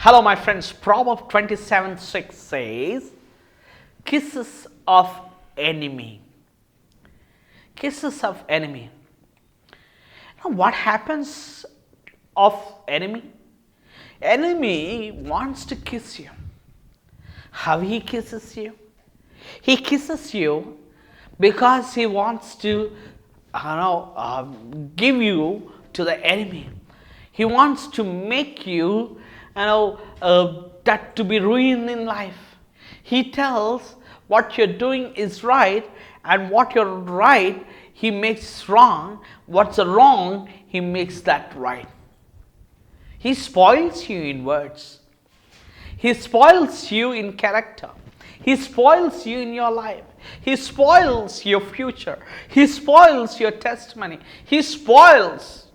Hello, my friends. Proverbs 27:6 says, kisses of enemy. Kisses of enemy. Now, what happens of enemy? Enemy wants to kiss you. How he kisses you? He kisses you because he wants to give you to the enemy. He wants to make you, that to be ruined in life. He tells what you're doing is right, and what you're right, he makes wrong. What's wrong, he makes that right. He spoils you in words. He spoils you in character. He spoils you in your life. He spoils your future. He spoils your testimony. He spoils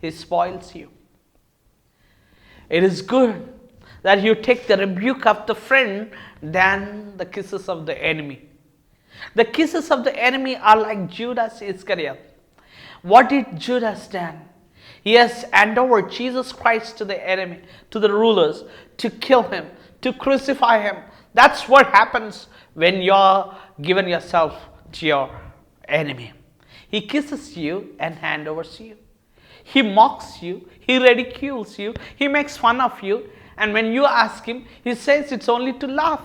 you. It is good that you take the rebuke of the friend than the kisses of the enemy. The kisses of the enemy are like Judas Iscariot. What did Judas do? He has handed over Jesus Christ to the enemy, to the rulers, to kill him, to crucify him. That's what happens when you're given yourself to your enemy. He kisses you and hand over you. He mocks you, he ridicules you, he makes fun of you, and when you ask him, he says it's only to laugh.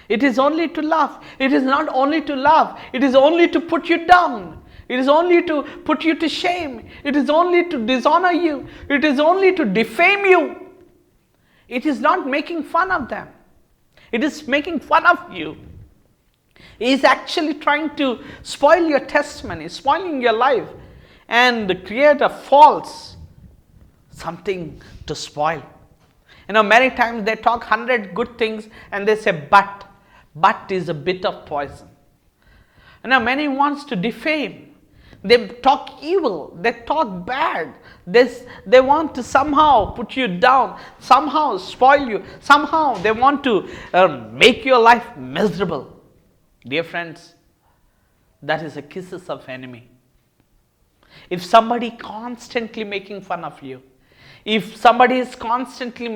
It is only to laugh. It is not only to laugh, it is only to put you down. It is only to put you to shame. It is only to dishonor you. It is only to defame you. It is not making fun of them. It is making fun of you. He is actually trying to spoil your testimony, spoiling your life, and create a false something to spoil. Many times they talk 100 good things and they say, but is a bit of poison. Many wants to defame. They talk evil, they talk bad, they want to somehow put you down, somehow spoil you, somehow they want to make your life miserable. Dear friends, that is the kisses of enemy. If somebody constantly making fun of you, if somebody is constantly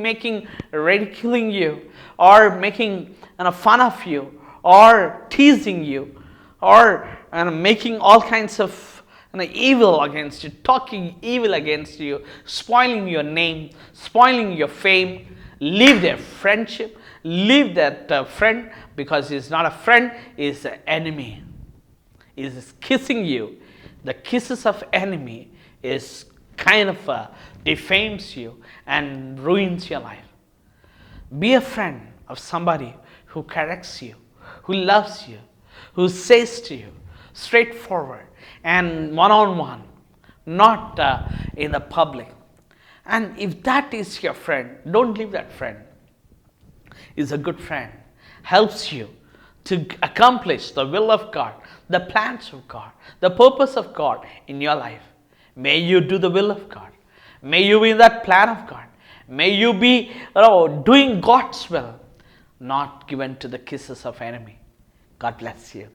ridiculing you, or making fun of you, or teasing you, or making all kinds of evil against you, talking evil against you, spoiling your name, spoiling your fame, leave their friendship, leave that friend, because he's not a friend, he's an enemy. He is kissing you. The kisses of enemy is kind of defames you and ruins your life. Be a friend of somebody who corrects you, who loves you, who says to you straightforward and one-on-one, not in the public. And if that is your friend, don't leave that friend. Is a good friend, helps you to accomplish the will of God, the plans of God, the purpose of God in your life. May you do the will of God. May you be in that plan of God. May you be doing God's will, not given to the kisses of enemy. God bless you.